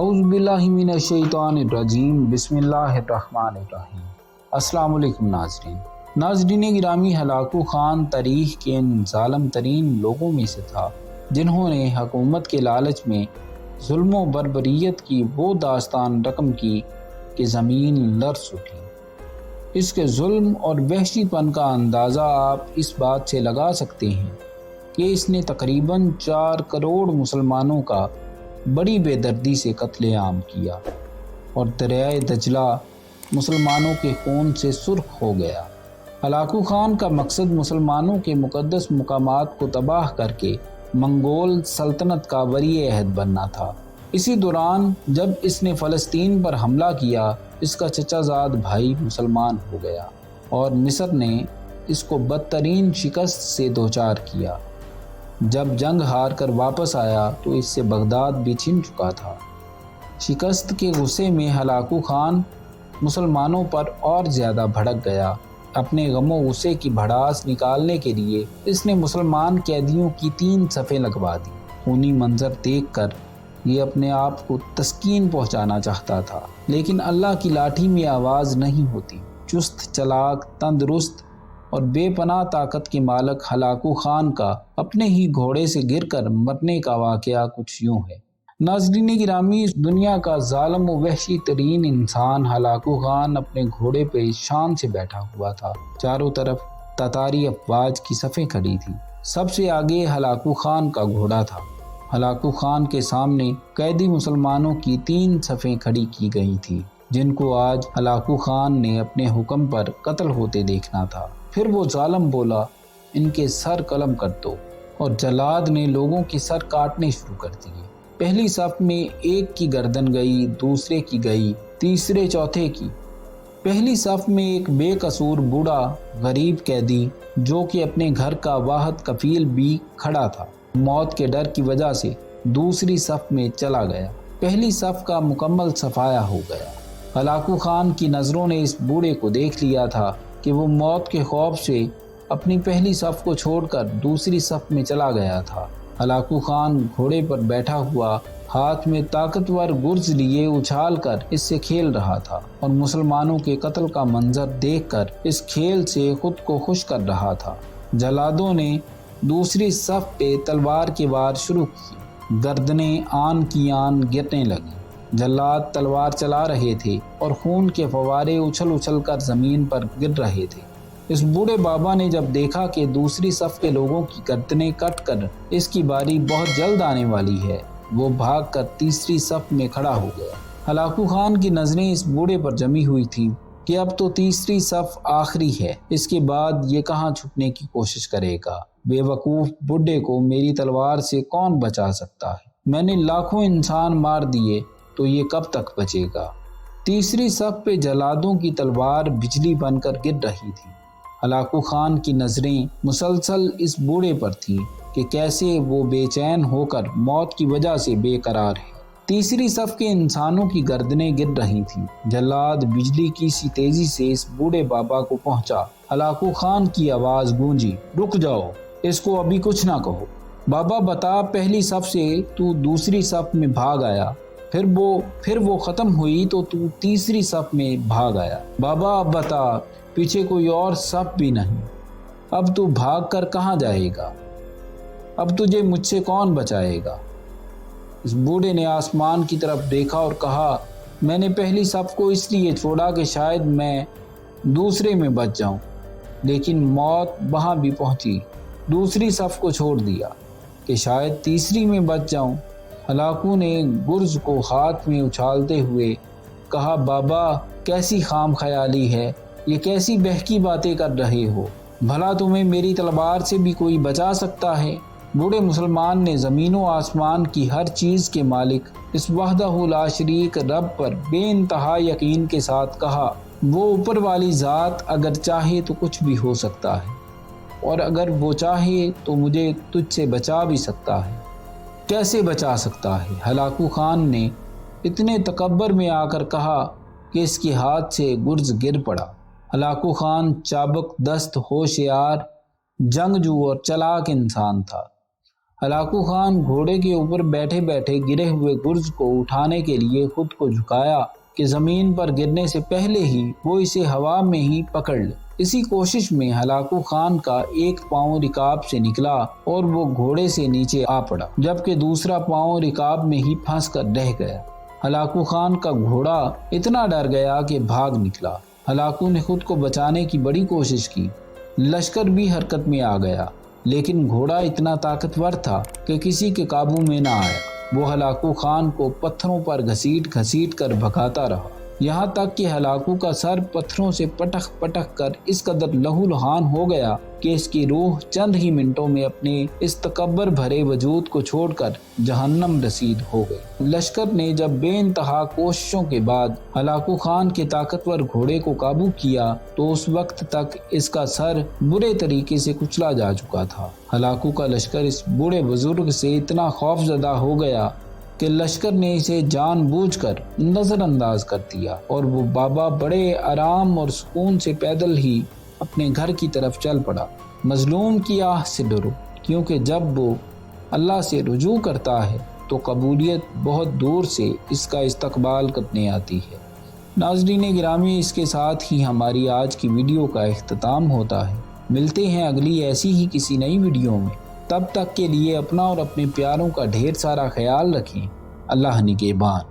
اعوذ باللہ من الشیطان الرجیم، بسم اللہ الرحمن الرحیم۔ السلام علیکم ناظرین گرامی، ہلاکو خان تاریخ کے ان ظالم ترین لوگوں میں سے تھا جنہوں نے حکومت کے لالچ میں ظلم و بربریت کی وہ داستان رقم کی کہ زمین لرز اٹھی۔ اس کے ظلم اور وحشی پن کا اندازہ آپ اس بات سے لگا سکتے ہیں کہ اس نے تقریباً 4 کروڑ مسلمانوں کا بڑی بے دردی سے قتل عام کیا اور دریائے دجلہ مسلمانوں کے خون سے سرخ ہو گیا۔ ہلاکو خان کا مقصد مسلمانوں کے مقدس مقامات کو تباہ کر کے منگول سلطنت کا ولی عہد بننا تھا۔ اسی دوران جب اس نے فلسطین پر حملہ کیا، اس کا چچا زاد بھائی مسلمان ہو گیا اور مصر نے اس کو بدترین شکست سے دوچار کیا۔ جب جنگ ہار کر واپس آیا تو اس سے بغداد بھی چھن چکا تھا۔ شکست کے غصے میں ہلاکو خان مسلمانوں پر اور زیادہ بھڑک گیا۔ اپنے غم و غصے کی بھڑاس نکالنے کے لیے اس نے مسلمان قیدیوں کی 3 صفیں لگوا دی۔ خونی منظر دیکھ کر یہ اپنے آپ کو تسکین پہنچانا چاہتا تھا، لیکن اللہ کی لاٹھی میں آواز نہیں ہوتی۔ چست چلاک، تندرست اور بے پناہ طاقت کے مالک ہلاکو خان کا اپنے ہی گھوڑے سے گر کر مرنے کا واقعہ کچھ یوں ہے۔ ناظرین گرامی، اس دنیا کا ظالم و وحشی ترین انسان ہلاکو خان اپنے گھوڑے پہ شان سے بیٹھا ہوا تھا۔ چاروں طرف تتاری افواج کی صفیں کھڑی تھی۔ سب سے آگے ہلاکو خان کا گھوڑا تھا۔ ہلاکو خان کے سامنے قیدی مسلمانوں کی 3 صفیں کھڑی کی گئی تھی جن کو آج ہلاکو خان نے اپنے حکم پر قتل ہوتے دیکھنا تھا۔ پھر وہ ظالم بولا، ان کے سر قلم کر دو، اور جلاد نے لوگوں کے سر کاٹنے شروع کر دیے۔ پہلی صف میں ایک کی گردن گئی، دوسرے کی گئی، تیسرے چوتھے کی۔ پہلی صف میں ایک بے قصور بوڑھا غریب قیدی جو کہ اپنے گھر کا واحد کفیل بھی کھڑا تھا، موت کے ڈر کی وجہ سے دوسری صف میں چلا گیا۔ پہلی صف کا مکمل صفایا ہو گیا۔ ہلاکو خان کی نظروں نے اس بوڑھے کو دیکھ لیا تھا کہ وہ موت کے خوف سے اپنی پہلی صف کو چھوڑ کر دوسری صف میں چلا گیا تھا۔ ہلاکو خان گھوڑے پر بیٹھا ہوا ہاتھ میں طاقتور گرز لیے اچھال کر اس سے کھیل رہا تھا اور مسلمانوں کے قتل کا منظر دیکھ کر اس کھیل سے خود کو خوش کر رہا تھا۔ جلادوں نے دوسری صف پہ تلوار کے وار شروع کی۔ گردنیں آن کی آن گرنے لگیں۔ جلاد تلوار چلا رہے تھے اور خون کے فوارے اچھل اچھل کر زمین پر گر رہے تھے۔ اس بوڑھے بابا نے جب دیکھا کہ دوسری صف کے لوگوں کی گردنیں کٹ کر اس کی باری بہت جلد آنے والی ہے، وہ بھاگ کر تیسری صف میں کھڑا ہو گیا۔ ہلاکو خان کی نظریں اس بوڑھے پر جمی ہوئی تھیں کہ اب تو تیسری صف آخری ہے، اس کے بعد یہ کہاں چھپنے کی کوشش کرے گا۔ بے وقوف بڈھے کو میری تلوار سے کون بچا سکتا ہے؟ میں نے لاکھوں انسان مار دیے تو یہ کب تک بچے گا؟ تیسری صف پہ جلادوں کی تلوار بجلی بن کر گر رہی تھی۔ ہلاکو خان کی نظریں مسلسل اس بوڑھے پر تھیں کہ کیسے وہ بے چین ہو کر موت کی وجہ سے بے قرار ہے۔ تیسری صف کے انسانوں کی گردنیں گر رہی تھیں۔ جلاد بجلی کی سی تیزی سے اس بوڑھے بابا کو پہنچا۔ ہلاکو خان کی آواز گونجی، رک جاؤ، اس کو ابھی کچھ نہ کہو۔ بابا بتا، پہلی صف سے تو دوسری صف میں بھاگ آیا، پھر وہ ختم ہوئی تو تیسری صف میں بھاگ آیا۔ بابا اب بتا، پیچھے کوئی اور صف بھی نہیں، اب تو بھاگ کر کہاں جائے گا؟ اب تجھے مجھ سے کون بچائے گا؟ اس بوڑھے نے آسمان کی طرف دیکھا اور کہا، میں نے پہلی صف کو اس لیے چھوڑا کہ شاید میں دوسرے میں بچ جاؤں، لیکن موت وہاں بھی پہنچی۔ دوسری صف کو چھوڑ دیا کہ شاید تیسری میں بچ جاؤں۔ ہلاکو نے گرز کو ہاتھ میں اچھالتے ہوئے کہا، بابا کیسی خام خیالی ہے، یہ کیسی بہکی باتیں کر رہے ہو؟ بھلا تمہیں میری تلوار سے بھی کوئی بچا سکتا ہے؟ بوڑھے مسلمان نے زمین و آسمان کی ہر چیز کے مالک اس وحدہ لا شریک رب پر بے انتہا یقین کے ساتھ کہا، وہ اوپر والی ذات اگر چاہے تو کچھ بھی ہو سکتا ہے، اور اگر وہ چاہے تو مجھے تجھ سے بچا بھی سکتا ہے۔ کیسے بچا سکتا ہے؟ ہلاکو خان نے اتنے تکبر میں آ کر کہا کہ اس کے ہاتھ سے گرز گر پڑا۔ ہلاکو خان چابک دست، ہوشیار، جنگجو اور چلاک انسان تھا۔ ہلاکو خان گھوڑے کے اوپر بیٹھے بیٹھے گرے ہوئے گرز کو اٹھانے کے لیے خود کو جھکایا کہ زمین پر گرنے سے پہلے ہی وہ اسے ہوا میں ہی پکڑ لے۔ اسی کوشش میں ہلاکو خان کا ایک پاؤں رکاب سے نکلا اور وہ گھوڑے سے نیچے آ پڑا، جبکہ دوسرا پاؤں رکاب میں ہی پھنس کر رہ گیا۔ ہلاکو خان کا گھوڑا اتنا ڈر گیا کہ بھاگ نکلا۔ ہلاکو نے خود کو بچانے کی بڑی کوشش کی، لشکر بھی حرکت میں آ گیا، لیکن گھوڑا اتنا طاقتور تھا کہ کسی کے قابو میں نہ آیا۔ وہ ہلاکو خان کو پتھروں پر گھسیٹ گھسیٹ کر بھگاتا رہا، یہاں تک کہ ہلاکو کا سر پتھروں سے پٹک پٹک کر اس قدر لہو لہان ہو گیا کہ اس کی روح چند ہی منٹوں میں اپنے اس تکبر بھرے وجود کو چھوڑ کر جہنم رسید ہو گئی۔ لشکر نے جب بے انتہا کوششوں کے بعد ہلاکو خان کے طاقتور گھوڑے کو قابو کیا تو اس وقت تک اس کا سر برے طریقے سے کچلا جا چکا تھا۔ ہلاکو کا لشکر اس بوڑھے بزرگ سے اتنا خوف زدہ ہو گیا کہ لشکر نے اسے جان بوجھ کر نظر انداز کر دیا اور وہ بابا بڑے آرام اور سکون سے پیدل ہی اپنے گھر کی طرف چل پڑا۔ مظلوم کی آہ سے ڈرو، کیونکہ جب وہ اللہ سے رجوع کرتا ہے تو قبولیت بہت دور سے اس کا استقبال کرنے آتی ہے۔ ناظرین گرامی، اس کے ساتھ ہی ہماری آج کی ویڈیو کا اختتام ہوتا ہے۔ ملتے ہیں اگلی ایسی ہی کسی نئی ویڈیو میں، تب تک کے لیے اپنا اور اپنے پیاروں کا ڈھیر سارا خیال رکھیں۔ اللہ نگہبان۔